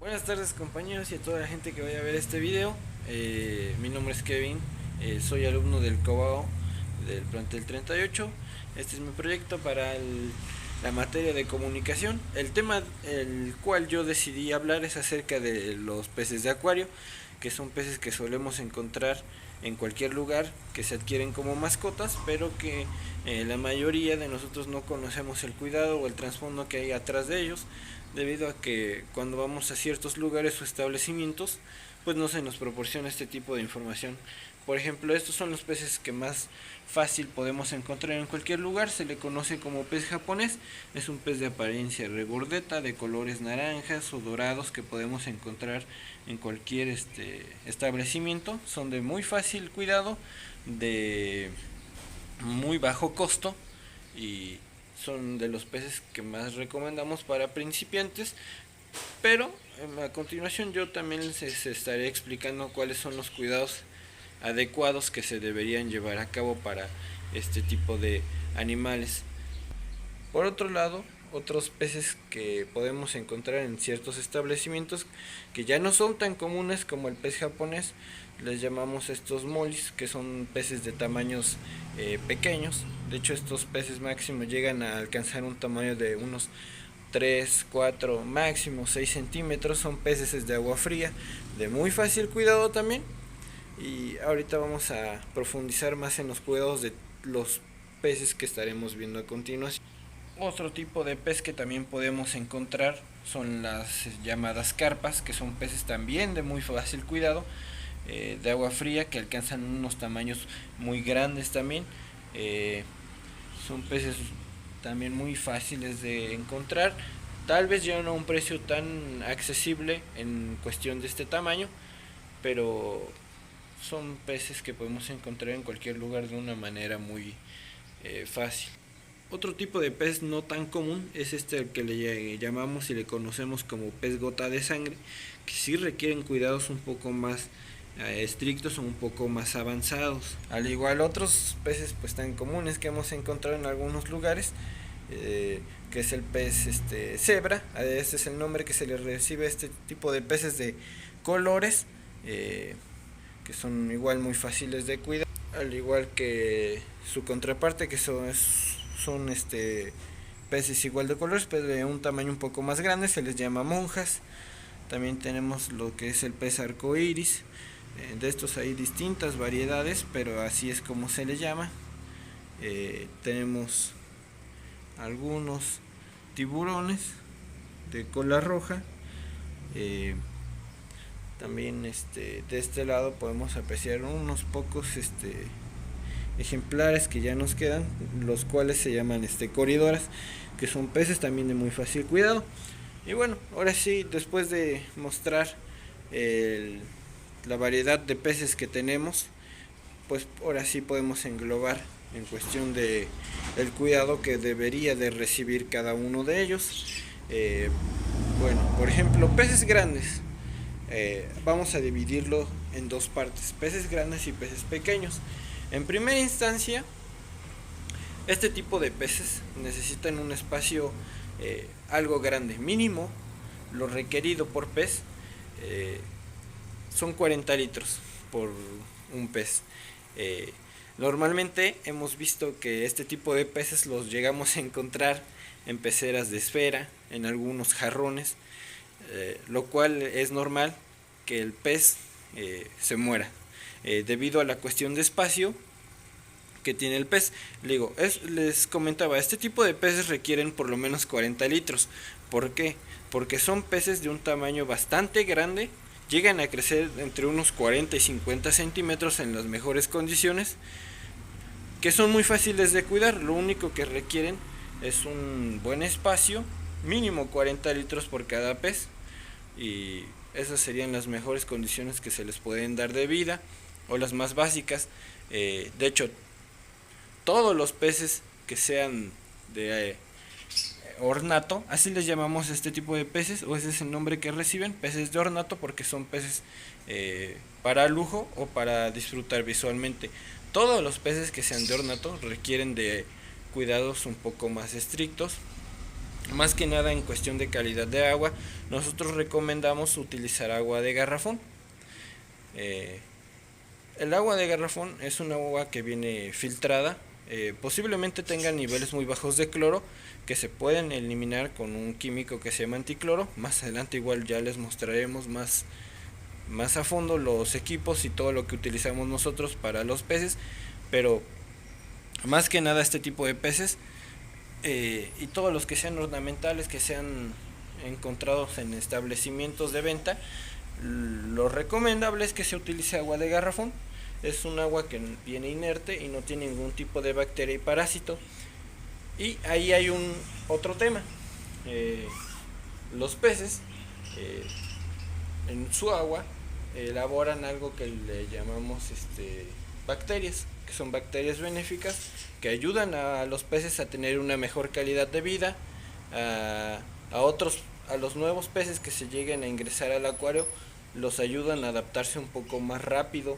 Buenas tardes compañeros y a toda la gente que vaya a ver este video. Mi nombre es Kevin, soy alumno del COBAO del plantel 38. Este es mi proyecto para la materia de comunicación. El tema el cual yo decidí hablar es acerca de los peces de acuario, que son peces que solemos encontrar en cualquier lugar, que se adquieren como mascotas, pero que la mayoría de nosotros no conocemos el cuidado o el trasfondo que hay atrás de ellos, debido a que cuando vamos a ciertos lugares o establecimientos, pues no se nos proporciona este tipo de información. Por ejemplo, estos son los peces que más fácil podemos encontrar en cualquier lugar. Se le conoce como pez japonés. Es un pez de apariencia regordeta, de colores naranjas o dorados, que podemos encontrar en cualquier establecimiento. Son de muy fácil cuidado, de muy bajo costo, y son de los peces que más recomendamos para principiantes. Pero a continuación yo también les estaré explicando cuáles son los cuidados adecuados que se deberían llevar a cabo para este tipo de animales. Por otro lado, otros peces que podemos encontrar en ciertos establecimientos, que ya no son tan comunes como el pez japonés, les llamamos estos molis, que son peces de tamaños pequeños. De hecho, estos peces máximos llegan a alcanzar un tamaño de unos 3, 4, máximo 6 centímetros. Son peces de agua fría, de muy fácil cuidado también. Y ahorita vamos a profundizar más en los cuidados de los peces que estaremos viendo a continuación. Otro tipo de pez que también podemos encontrar son las llamadas carpas, que son peces también de muy fácil cuidado, de agua fría, que alcanzan unos tamaños muy grandes también. Son peces también muy fáciles de encontrar, tal vez ya no a un precio tan accesible en cuestión de este tamaño, pero son peces que podemos encontrar en cualquier lugar de una manera muy fácil. Otro tipo de pez no tan común es este al que le llamamos y le conocemos como pez gota de sangre, que sí requieren cuidados un poco más estrictos o un poco más avanzados. Al igual otros peces pues tan comunes que hemos encontrado en algunos lugares, que es el pez cebra. Este es el nombre que se le recibe a este tipo de peces de colores, que son igual muy fáciles de cuidar, al igual que su contraparte, que son peces igual de colores, pero de un tamaño un poco más grande, se les llama monjas. También tenemos lo que es el pez arcoíris. De estos hay distintas variedades, pero así es como se le llama. Tenemos algunos tiburones de cola roja. También de este lado podemos apreciar unos pocos ejemplares que ya nos quedan, los cuales se llaman coridoras, que son peces también de muy fácil cuidado. Y bueno, ahora sí, después de mostrar la variedad de peces que tenemos, pues ahora sí podemos englobar en cuestión de el cuidado que debería de recibir cada uno de ellos. Bueno, por ejemplo, peces grandes, vamos a dividirlo en dos partes: peces grandes y peces pequeños. En primera instancia, este tipo de peces necesitan un espacio algo grande. Mínimo, lo requerido por pez son 40 litros por un pez. Normalmente hemos visto que este tipo de peces los llegamos a encontrar en peceras de esfera, en algunos jarrones, lo cual es normal que el pez se muera debido a la cuestión de espacio que tiene el pez. Les comentaba, este tipo de peces requieren por lo menos 40 litros. ¿Por qué? Porque son peces de un tamaño bastante grande, llegan a crecer entre unos 40 y 50 centímetros en las mejores condiciones, que son muy fáciles de cuidar. Lo único que requieren es un buen espacio, mínimo 40 litros por cada pez, y esas serían las mejores condiciones que se les pueden dar de vida, o las más básicas. De hecho, todos los peces que sean de ornato, así les llamamos a este tipo de peces, o ese es el nombre que reciben, peces de ornato, porque son peces para lujo o para disfrutar visualmente. Todos los peces que sean de ornato requieren de cuidados un poco más estrictos, Más que nada en cuestión de calidad de agua, nosotros recomendamos utilizar agua de garrafón. El agua de garrafón es un agua que viene filtrada, posiblemente tenga niveles muy bajos de cloro que se pueden eliminar con un químico que se llama anticloro. Más adelante igual ya les mostraremos más a fondo los equipos y todo lo que utilizamos nosotros para los peces, pero más que nada este tipo de peces y todos los que sean ornamentales, que sean encontrados en establecimientos de venta, lo recomendable es que se utilice agua de garrafón. Es un agua que viene inerte y no tiene ningún tipo de bacteria y parásito. Y ahí hay otro tema. Los peces en su agua elaboran algo que le llamamos bacterias, que son bacterias benéficas que ayudan a los peces a tener una mejor calidad de vida, a los nuevos peces que se lleguen a ingresar al acuario, los ayudan a adaptarse un poco más rápido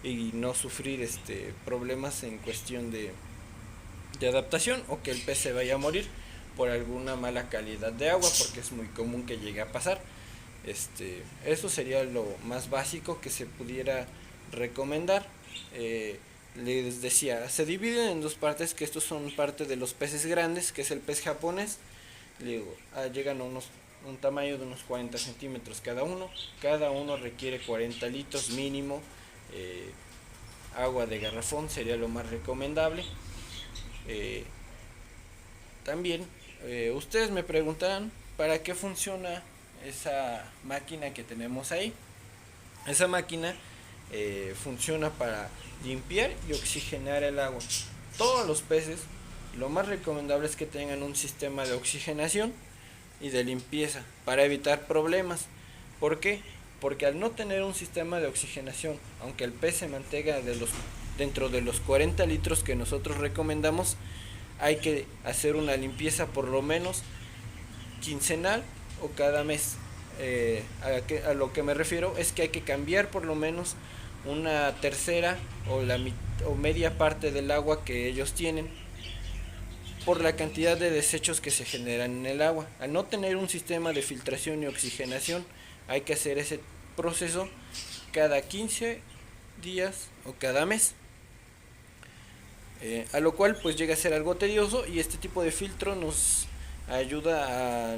y no sufrir problemas en cuestión de adaptación, o que el pez se vaya a morir por alguna mala calidad de agua, porque es muy común que llegue a pasar. Eso sería lo más básico que se pudiera recomendar. Les decía, se dividen en dos partes, que estos son parte de los peces grandes, que es el pez japonés. Llegan a un tamaño de unos 40 centímetros cada uno requiere 40 litros mínimo. Agua de garrafón sería lo más recomendable. También ustedes me preguntarán para qué funciona esa máquina que tenemos ahí. Esa máquina funciona para limpiar y oxigenar el agua. Todos los peces, lo más recomendable es que tengan un sistema de oxigenación y de limpieza para evitar problemas. ¿Por qué? Porque al no tener un sistema de oxigenación, aunque el pez se mantenga dentro de los 40 litros que nosotros recomendamos, hay que hacer una limpieza por lo menos quincenal o cada mes. A lo que me refiero es que hay que cambiar por lo menos una tercera o media parte del agua que ellos tienen, por la cantidad de desechos que se generan en el agua. Al no tener un sistema de filtración y oxigenación, hay que hacer ese proceso cada 15 días o cada mes. A lo cual pues llega a ser algo tedioso, y este tipo de filtro nos ayuda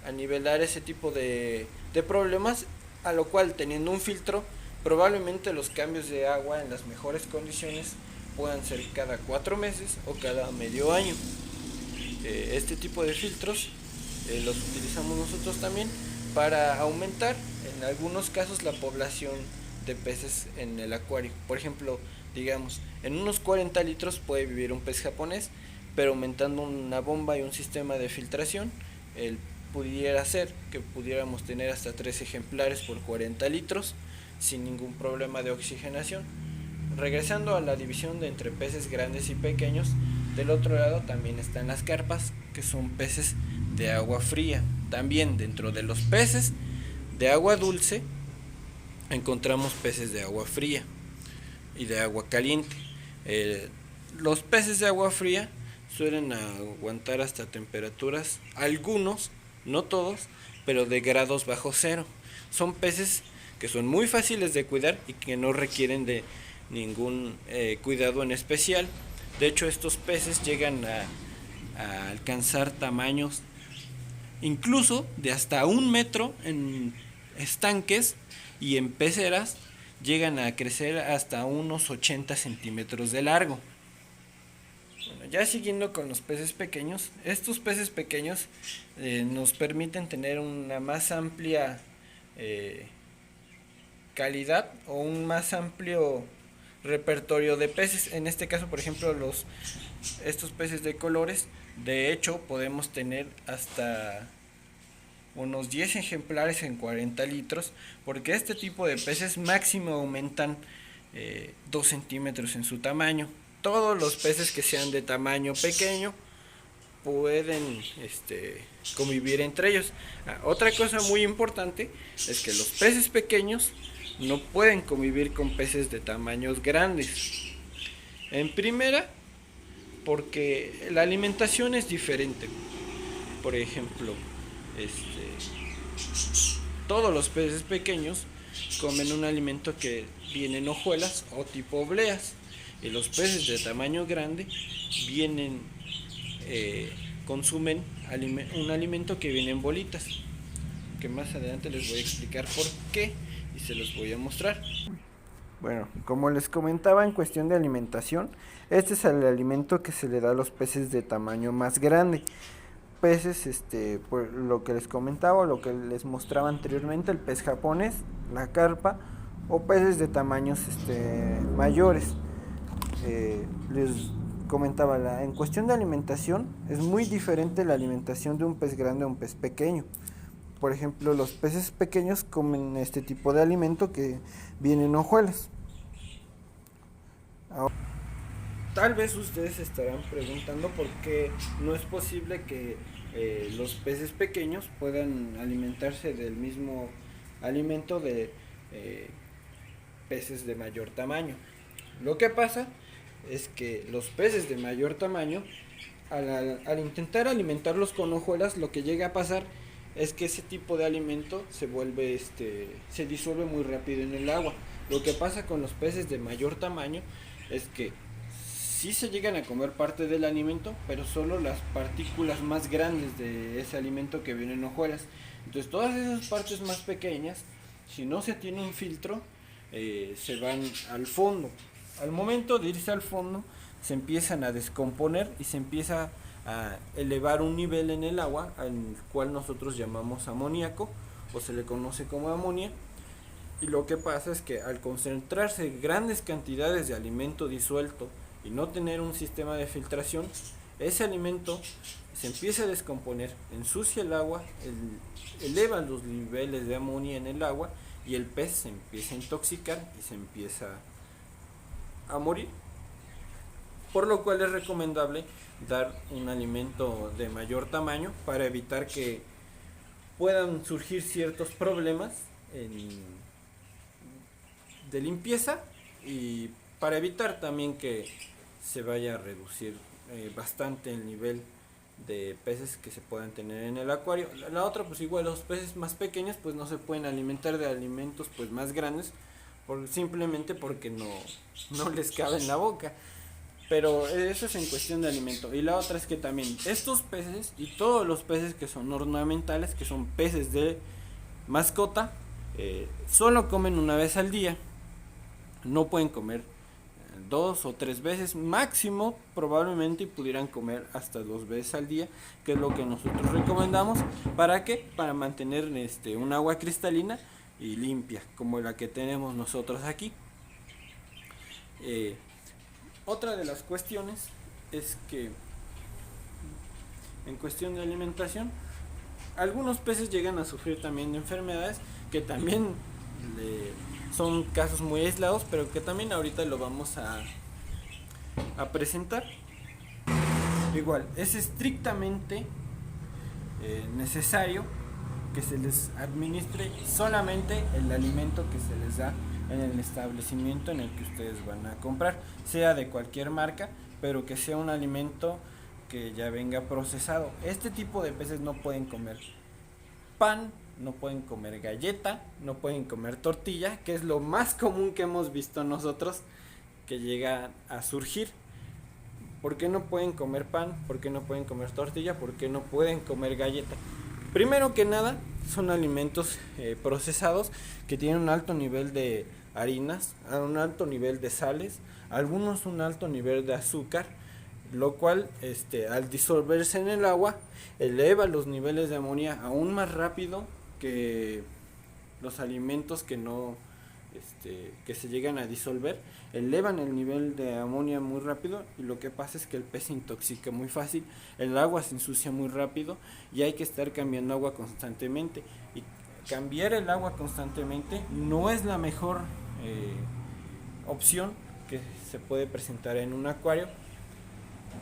a nivelar ese tipo de problemas, a lo cual, teniendo un filtro, probablemente los cambios de agua en las mejores condiciones puedan ser cada 4 meses o cada medio año. Este tipo de filtros los utilizamos nosotros también para aumentar en algunos casos la población de peces en el acuario. Por ejemplo, digamos, en unos 40 litros puede vivir un pez japonés, pero aumentando una bomba y un sistema de filtración, pudiera ser que pudiéramos tener hasta 3 ejemplares por 40 litros sin ningún problema de oxigenación. Regresando a la división de entre peces grandes y pequeños, del otro lado también están las carpas, que son peces de agua fría. También dentro de los peces de agua dulce encontramos peces de agua fría y de agua caliente. Los peces de agua fría suelen aguantar hasta temperaturas, algunos, no todos, pero de grados bajo cero. Son peces que son muy fáciles de cuidar y que no requieren de ningún cuidado en especial. De hecho, estos peces llegan a alcanzar tamaños incluso de hasta 1 metro en estanques, y en peceras llegan a crecer hasta unos 80 centímetros de largo. Bueno, ya siguiendo con los peces pequeños, estos peces pequeños nos permiten tener una más amplia calidad o un más amplio repertorio de peces. En este caso, por ejemplo, estos peces de colores, de hecho podemos tener hasta unos 10 ejemplares en 40 litros, porque este tipo de peces máximo aumentan 2 centímetros en su tamaño. Todos los peces que sean de tamaño pequeño pueden convivir entre ellos. Otra cosa muy importante es que los peces pequeños no pueden convivir con peces de tamaños grandes. En primera, porque la alimentación es diferente. por ejemplo, todos los peces pequeños comen un alimento que viene en hojuelas o tipo obleas, y los peces de tamaño grande consumen un alimento que viene en bolitas, que más adelante les voy a explicar por qué y se los voy a mostrar. Bueno, como les comentaba, en cuestión de alimentación, este es el alimento que se le da a los peces de tamaño más grande. Peces, por lo que les comentaba, lo que les mostraba anteriormente, el pez japonés, la carpa, o peces de tamaños mayores. Les comentaba, en cuestión de alimentación, es muy diferente la alimentación de un pez grande a un pez pequeño. Por ejemplo, los peces pequeños comen este tipo de alimento que viene en hojuelas. Ahora, tal vez ustedes se estarán preguntando por qué no es posible que los peces pequeños puedan alimentarse del mismo alimento de peces de mayor tamaño. Lo que pasa es que los peces de mayor tamaño, al intentar alimentarlos con hojuelas, lo que llega a pasar es que ese tipo de alimento se disuelve muy rápido en el agua. Lo que pasa con los peces de mayor tamaño es que sí se llegan a comer parte del alimento, pero solo las partículas más grandes de ese alimento que vienen en hojuelas. Entonces todas esas partes más pequeñas, si no se tiene un filtro, se van al fondo. Al momento de irse al fondo, se empiezan a descomponer y se empieza a elevar un nivel en el agua, al cual nosotros llamamos amoníaco, o se le conoce como amonía. Y lo que pasa es que al concentrarse grandes cantidades de alimento disuelto y no tener un sistema de filtración, ese alimento se empieza a descomponer, ensucia el agua, eleva los niveles de amonía en el agua, y el pez se empieza a intoxicar y se empieza a morir. Por lo cual es recomendable dar un alimento de mayor tamaño para evitar que puedan surgir ciertos problemas de limpieza, y para evitar también que se vaya a reducir bastante el nivel de peces que se puedan tener en el acuario. La otra, pues igual los peces más pequeños pues no se pueden alimentar de alimentos pues más grandes, simplemente porque no les cabe en la boca. Pero eso es en cuestión de alimento. Y la otra es que también estos peces y todos los peces que son ornamentales, que son peces de mascota, solo comen una vez al día. No pueden comer 2 o 3 veces máximo, probablemente pudieran comer hasta 2 veces al día, que es lo que nosotros recomendamos. ¿Para qué? Para mantener un agua cristalina y limpia, como la que tenemos nosotros aquí. Otra de las cuestiones es que en cuestión de alimentación, algunos peces llegan a sufrir también de enfermedades que también son casos muy aislados, pero que también ahorita lo vamos a presentar. Igual, es estrictamente necesario que se les administre solamente el alimento que se les da en el establecimiento en el que ustedes van a comprar, sea de cualquier marca, pero que sea un alimento que ya venga procesado. Este tipo de peces no pueden comer pan, no pueden comer galleta, no pueden comer tortilla, que es lo más común que hemos visto nosotros que llega a surgir. ¿Por qué no pueden comer pan? ¿Por qué no pueden comer tortilla? ¿Por qué no pueden comer galleta? Primero que nada, son alimentos procesados que tienen un alto nivel de harinas, un alto nivel de sales, algunos un alto nivel de azúcar, lo cual al disolverse en el agua eleva los niveles de amonía aún más rápido que los alimentos que no que se llegan a disolver, elevan el nivel de amonía muy rápido, y lo que pasa es que el pez se intoxica muy fácil, el agua se ensucia muy rápido y hay que estar cambiando agua constantemente. Y cambiar el agua constantemente no es la mejor opción que se puede presentar en un acuario,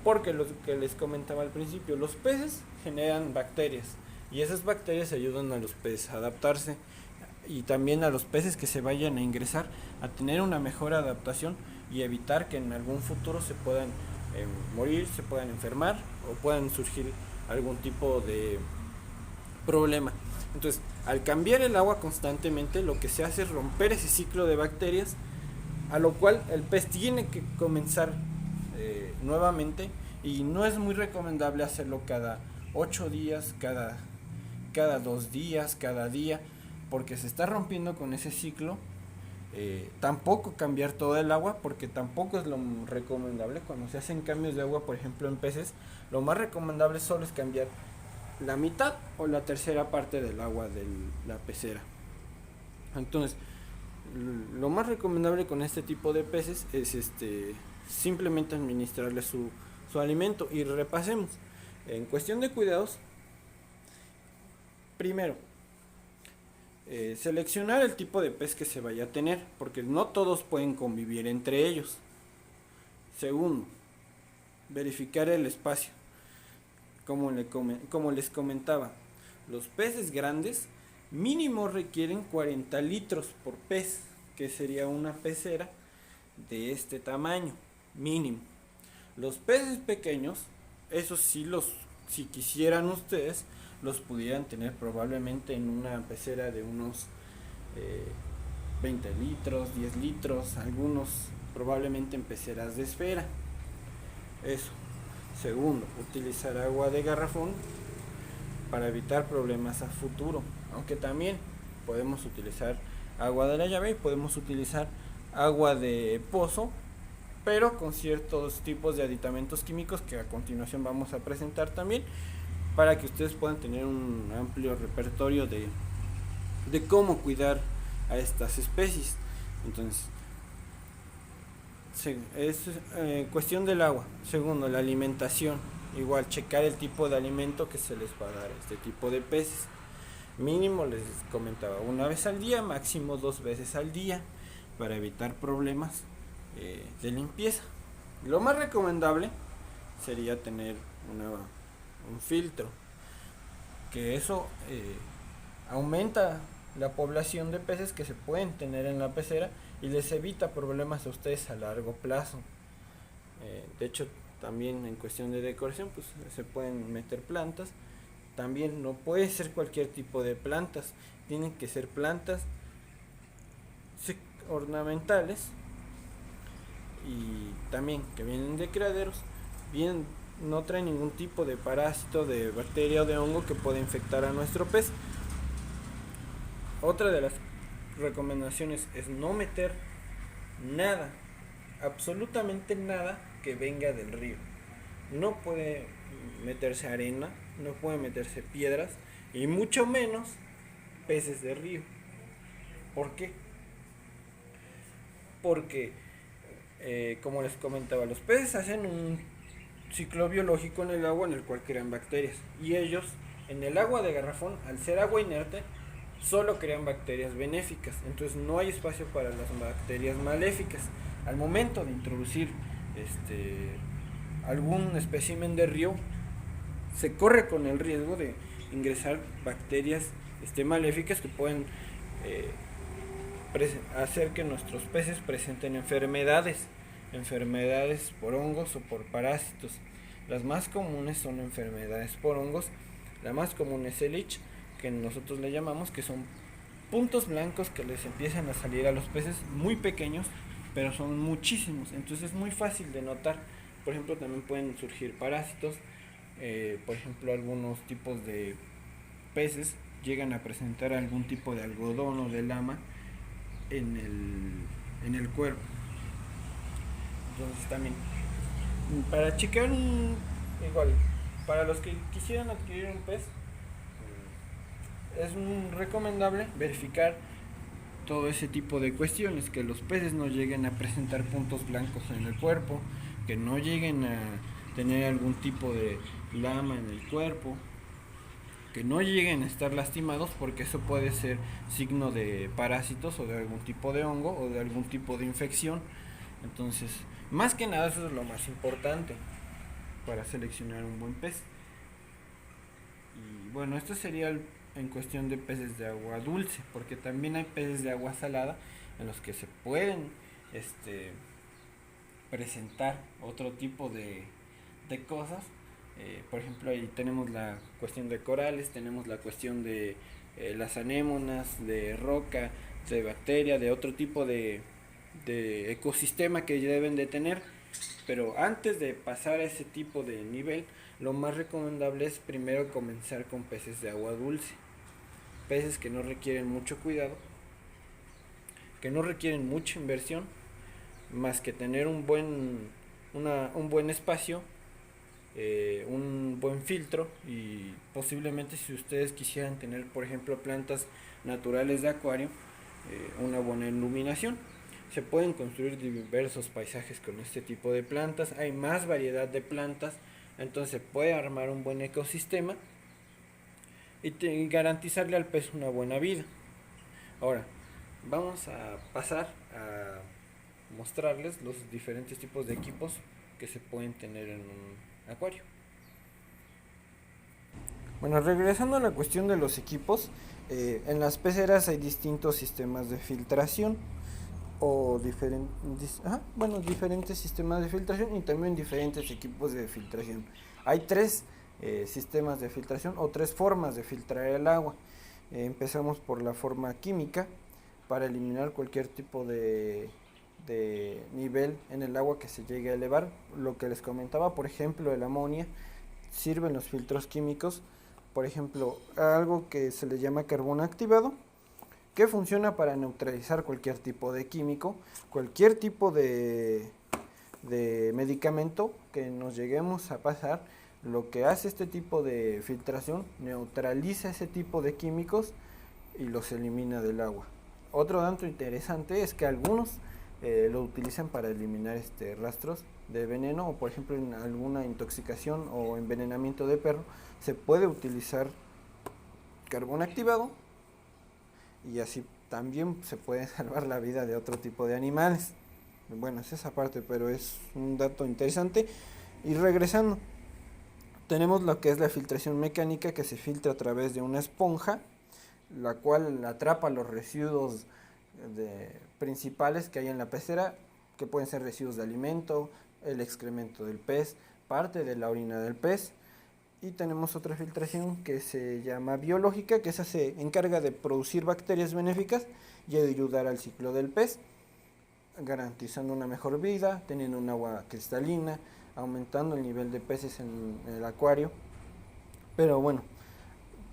porque lo que les comentaba al principio, los peces generan bacterias y esas bacterias ayudan a los peces a adaptarse, y también a los peces que se vayan a ingresar a tener una mejor adaptación y evitar que en algún futuro se puedan morir, se puedan enfermar o puedan surgir algún tipo de problema. Entonces, al cambiar el agua constantemente, lo que se hace es romper ese ciclo de bacterias, a lo cual el pez tiene que comenzar nuevamente, y no es muy recomendable hacerlo cada 8 días, cada 2 días, cada día, porque se está rompiendo con ese ciclo. Tampoco cambiar todo el agua, porque tampoco es lo recomendable cuando se hacen cambios de agua, por ejemplo en peces. Lo más recomendable solo es cambiar la mitad o la tercera parte del agua de la pecera. Entonces, lo más recomendable con este tipo de peces es simplemente administrarle su alimento. Y repasemos. En cuestión de cuidados, primero, seleccionar el tipo de pez que se vaya a tener, porque no todos pueden convivir entre ellos. Segundo, verificar el espacio. Como les comentaba, los peces grandes mínimo requieren 40 litros por pez, que sería una pecera de este tamaño, mínimo. Los peces pequeños, esos sí, si quisieran ustedes, los pudieran tener probablemente en una pecera de unos 20 litros, 10 litros, algunos probablemente en peceras de esfera. Eso. Segundo, utilizar agua de garrafón para evitar problemas a futuro, aunque también podemos utilizar agua de la llave y podemos utilizar agua de pozo, pero con ciertos tipos de aditamentos químicos que a continuación vamos a presentar también, para que ustedes puedan tener un amplio repertorio de cómo cuidar a estas especies. Entonces, es cuestión del agua. Segundo, la alimentación. Igual, checar el tipo de alimento que se les va a dar a este tipo de peces. Mínimo, les comentaba, una vez al día, máximo 2 veces al día, para evitar problemas de limpieza. Lo más recomendable sería tener un filtro, que eso aumenta la población de peces que se pueden tener en la pecera y les evita problemas a ustedes a largo plazo. De hecho, también en cuestión de decoración, pues se pueden meter plantas. También no puede ser cualquier tipo de plantas, tienen que ser plantas ornamentales, y también que vienen de criaderos, bien, no traen ningún tipo de parásito, de bacteria o de hongo que pueda infectar a nuestro pez. Otra de las recomendaciones es no meter nada, absolutamente nada que venga del río. No puede meterse arena, no puede meterse piedras, y mucho menos peces de río. ¿Por qué? Porque, como les comentaba, los peces hacen un ciclo biológico en el agua en el cual crean bacterias, y ellos en el agua de garrafón, al ser agua inerte, solo crean bacterias benéficas. Entonces no hay espacio para las bacterias maléficas. Al momento de introducir algún espécimen de río, se corre con el riesgo de ingresar bacterias maléficas que pueden hacer que nuestros peces presenten enfermedades por hongos o por parásitos. Las más comunes son enfermedades por hongos. La más común es el itch, que nosotros le llamamos, que son puntos blancos que les empiezan a salir a los peces muy pequeños, pero son muchísimos, entonces es muy fácil de notar. Por ejemplo, también pueden surgir parásitos. Por ejemplo, algunos tipos de peces llegan a presentar algún tipo de algodón o de lama en el cuerpo. Entonces también, para checar igual, para los que quisieran adquirir un pez, es recomendable verificar todo ese tipo de cuestiones, que los peces no lleguen a presentar puntos blancos en el cuerpo, que no lleguen a tener algún tipo de lama en el cuerpo, que no lleguen a estar lastimados, porque eso puede ser signo de parásitos o de algún tipo de hongo o de algún tipo de infección. Entonces, más que nada, eso es lo más importante para seleccionar un buen pez. Y bueno, esto sería en cuestión de peces de agua dulce, porque también hay peces de agua salada en los que se pueden presentar otro tipo de cosas Por ejemplo, ahí tenemos la cuestión de corales, tenemos la cuestión de las anémonas, de roca, de bacteria, de otro tipo de ecosistema que deben de tener. Pero antes de pasar a ese tipo de nivel, lo más recomendable es primero comenzar con peces de agua dulce. Peces que no requieren mucho cuidado, que no requieren mucha inversión, más que tener un buen espacio, un buen filtro, y posiblemente si ustedes quisieran tener, por ejemplo, plantas naturales de acuario, una buena iluminación. Se pueden construir diversos paisajes con este tipo de plantas, hay más variedad de plantas, entonces se puede armar un buen ecosistema y garantizarle al pez una buena vida. Ahora, vamos a pasar a mostrarles los diferentes tipos de equipos que se pueden tener en un acuario. Bueno, regresando a la cuestión de los equipos, en las peceras hay distintos sistemas de filtración o diferentes sistemas de filtración y también diferentes equipos de filtración. Hay tres sistemas de filtración o tres formas de filtrar el agua. Empezamos por la forma química, para eliminar cualquier tipo de nivel en el agua que se llegue a elevar. Lo que les comentaba, por ejemplo, el amonia, sirven los filtros químicos. Por ejemplo, algo que se le llama carbón activado, que funciona para neutralizar cualquier tipo de químico, cualquier tipo de medicamento que nos lleguemos a pasar. Lo que hace este tipo de filtración, neutraliza ese tipo de químicos y los elimina del agua. Otro dato interesante es que algunos lo utilizan para eliminar rastros de veneno, o por ejemplo en alguna intoxicación o envenenamiento de perro se puede utilizar carbón activado, y así también se puede salvar la vida de otro tipo de animales. Bueno, es esa parte, pero es un dato interesante. Y regresando, tenemos lo que es la filtración mecánica, que se filtra a través de una esponja, la cual atrapa los residuos principales que hay en la pecera, que pueden ser residuos de alimento, el excremento del pez, parte de la orina del pez. Y tenemos otra filtración que se llama biológica, que esa se encarga de producir bacterias benéficas y ayudar al ciclo del pez, garantizando una mejor vida, teniendo un agua cristalina, aumentando el nivel de peces en el acuario. Pero bueno,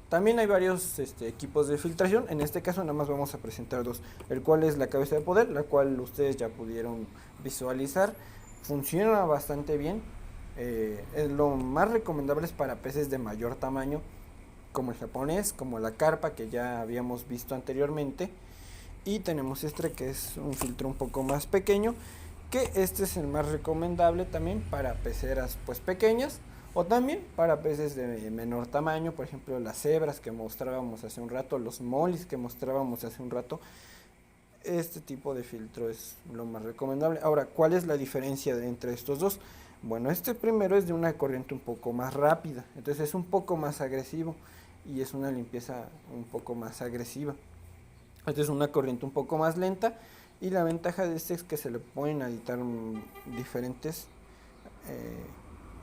también hay varios equipos de filtración. En este caso nada más vamos a presentar dos, el cual es la cabeza de poder, la cual ustedes ya pudieron visualizar. Funciona bastante bien. Lo más recomendable es para peces de mayor tamaño, como el japonés, como la carpa, que ya habíamos visto anteriormente. Y tenemos que es un filtro un poco más pequeño, que este es el más recomendable también para peceras pues pequeñas, o también para peces de menor tamaño, por ejemplo las cebras que mostrábamos hace un rato, los molis que mostrábamos hace un rato. Este tipo de filtro es lo más recomendable. Ahora, ¿cuál es la diferencia entre estos dos? Bueno, este primero es de una corriente un poco más rápida, entonces es un poco más agresivo y es una limpieza un poco más agresiva. Esta es una corriente un poco más lenta, y la ventaja de este es que se le pueden aditar diferentes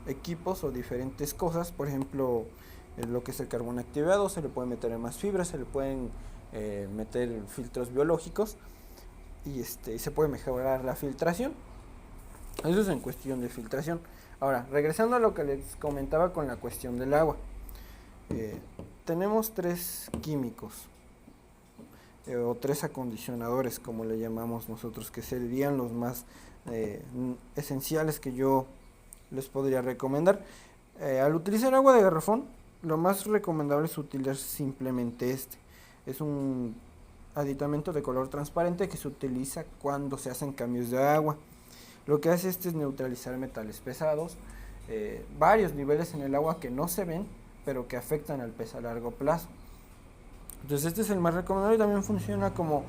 equipos o diferentes cosas. Por ejemplo, lo que es el carbón activado, se le puede meter más fibras, se le pueden meter filtros biológicos, y se puede mejorar la filtración. Eso es en cuestión de filtración. Ahora, regresando a lo que les comentaba con la cuestión del agua, tenemos tres químicos o tres acondicionadores, como le llamamos nosotros, que serían los más esenciales que yo les podría recomendar. Al utilizar agua de garrafón, lo más recomendable es utilizar simplemente es un aditamento de color transparente que se utiliza cuando se hacen cambios de agua. Lo que hace es neutralizar metales pesados, varios niveles en el agua que no se ven, pero que afectan al pez a largo plazo. Entonces este es el más recomendable, y también funciona como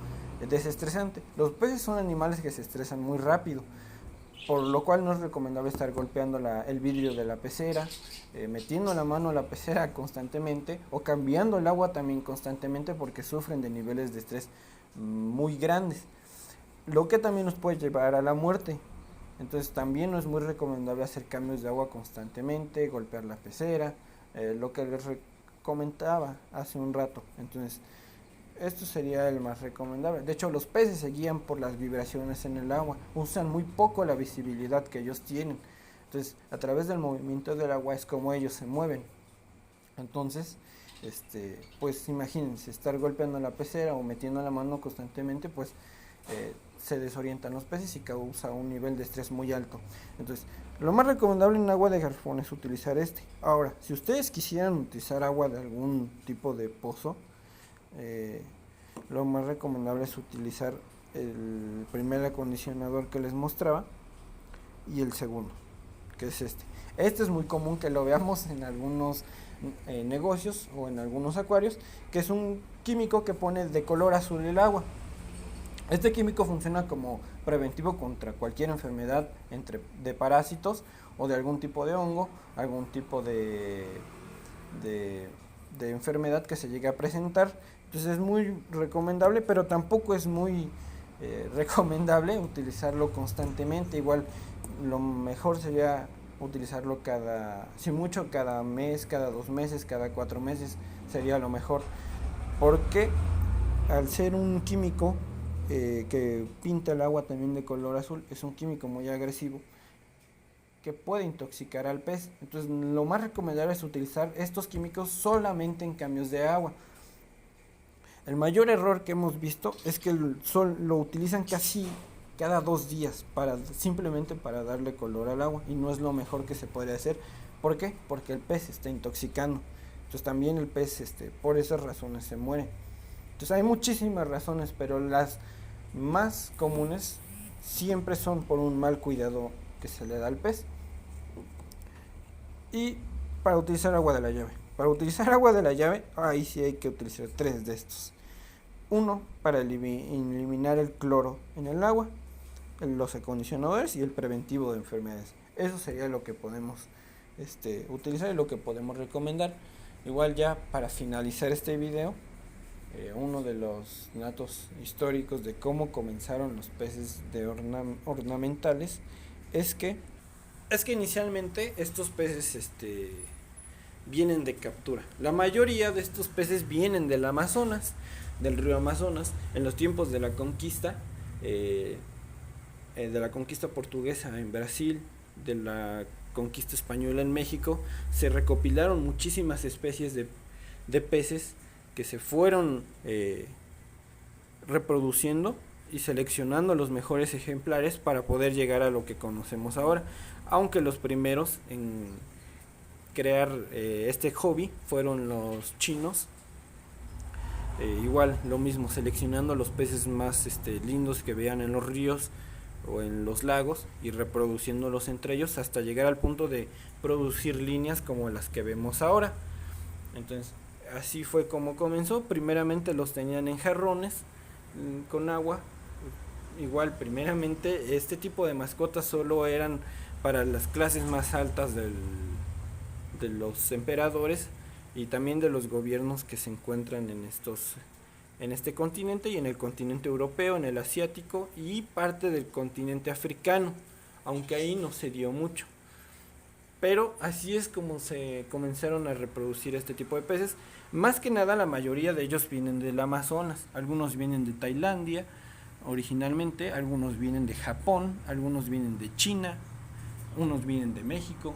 desestresante. Los peces son animales que se estresan muy rápido, por lo cual no es recomendable estar golpeando el vidrio de la pecera, metiendo la mano a la pecera constantemente, o cambiando el agua también constantemente, porque sufren de niveles de estrés muy grandes, lo que también nos puede llevar a la muerte. Entonces también no es muy recomendable hacer cambios de agua constantemente, golpear la pecera, lo que les comentaba hace un rato. Entonces esto sería el más recomendable. De hecho, los peces se guían por las vibraciones en el agua, usan muy poco la visibilidad que ellos tienen. Entonces, a través del movimiento del agua es como ellos se mueven. Entonces, pues imagínense, estar golpeando la pecera o metiendo la mano constantemente, pues se desorientan los peces y causa un nivel de estrés muy alto. Entonces, lo más recomendable en agua de garrafón es utilizar este. Ahora, si ustedes quisieran utilizar agua de algún tipo de pozo, eh, lo más recomendable es utilizar el primer acondicionador que les mostraba y el segundo, que es este. Este es muy común que lo veamos en algunos negocios o en algunos acuarios, que es un químico que pone de color azul el agua. Este químico funciona como preventivo contra cualquier enfermedad de parásitos o de algún tipo de hongo, algún tipo de enfermedad que se llegue a presentar. Entonces es muy recomendable, pero tampoco es muy recomendable utilizarlo constantemente. Igual lo mejor sería utilizarlo si mucho, cada mes, cada 2 meses, cada 4 meses sería lo mejor. Porque al ser un químico que pinta el agua también de color azul, es un químico muy agresivo que puede intoxicar al pez. Entonces lo más recomendable es utilizar estos químicos solamente en cambios de agua. El mayor error que hemos visto es que el sol lo utilizan casi cada 2 días simplemente para darle color al agua, y no es lo mejor que se puede hacer. ¿Por qué? Porque el pez se está intoxicando. Entonces también el pez por esas razones se muere. Entonces hay muchísimas razones, pero las más comunes siempre son por un mal cuidado que se le da al pez. Y para utilizar agua de la llave. Para utilizar agua de la llave, ahí sí hay que utilizar 3 de estos. Uno, para eliminar el cloro en el agua, los acondicionadores y el preventivo de enfermedades. Eso sería lo que podemos utilizar y lo que podemos recomendar. Igual ya para finalizar este video, uno de los datos históricos de cómo comenzaron los peces ornamentales es que inicialmente estos peces vienen de captura. La mayoría de estos peces vienen del Amazonas, del río Amazonas, en los tiempos de la conquista portuguesa en Brasil, de la conquista española en México. Se recopilaron muchísimas especies de peces que se fueron reproduciendo y seleccionando los mejores ejemplares para poder llegar a lo que conocemos ahora, aunque los primeros en crear este hobby fueron los chinos. Igual lo mismo, seleccionando los peces más lindos que vean en los ríos o en los lagos y reproduciéndolos entre ellos hasta llegar al punto de producir líneas como las que vemos ahora. Entonces así fue como comenzó. Primeramente los tenían en jarrones con agua. Igual primeramente este tipo de mascotas solo eran para las clases más altas de los emperadores y también de los gobiernos que se encuentran en este continente y en el continente europeo, en el asiático y parte del continente africano, aunque ahí no se dio mucho. Pero así es como se comenzaron a reproducir este tipo de peces. Más que nada la mayoría de ellos vienen del Amazonas, algunos vienen de Tailandia originalmente, algunos vienen de Japón, algunos vienen de China, unos vienen de México.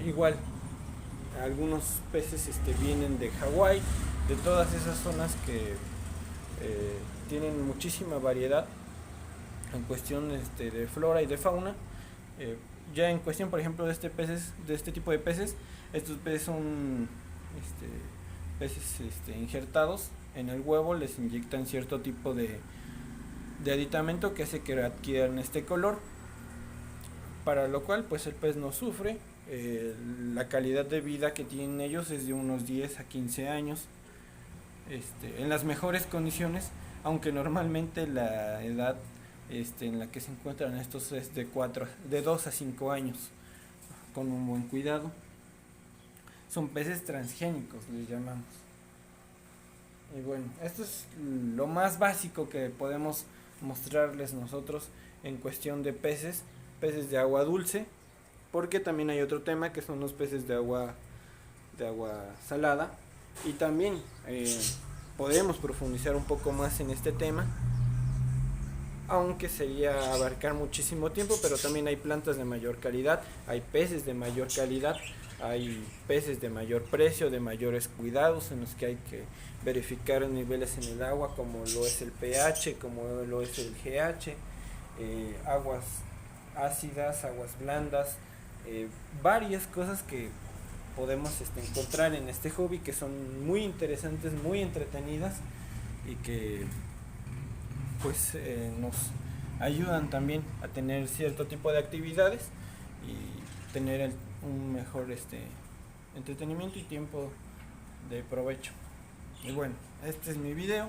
Igual algunos peces vienen de Hawái, de todas esas zonas que tienen muchísima variedad en cuestión de flora y de fauna. Ya en cuestión, por ejemplo, de este tipo de peces, estos peces son peces injertados en el huevo, les inyectan cierto tipo de aditamento que hace que adquieran este color, para lo cual pues el pez no sufre. La calidad de vida que tienen ellos es de unos 10 a 15 años en las mejores condiciones, aunque normalmente la edad en la que se encuentran estos es de 2 a 5 años, con un buen cuidado. Son peces transgénicos, les llamamos. Y bueno, esto es lo más básico que podemos mostrarles nosotros en cuestión de peces de agua dulce, porque también hay otro tema que son los peces de agua salada, y también podemos profundizar un poco más en este tema, aunque sería abarcar muchísimo tiempo. Pero también hay plantas de mayor calidad, hay peces de mayor calidad, hay peces de mayor precio, de mayores cuidados, en los que hay que verificar niveles en el agua, como lo es el pH, como lo es el GH, aguas ácidas, aguas blandas, varias cosas que podemos encontrar en este hobby, que son muy interesantes, muy entretenidas, y que pues nos ayudan también a tener cierto tipo de actividades y tener un mejor entretenimiento y tiempo de provecho. Y bueno, este es mi video.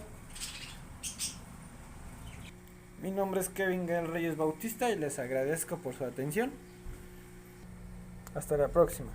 Mi nombre es Kevin Gael Reyes Bautista y les agradezco por su atención. Hasta la próxima.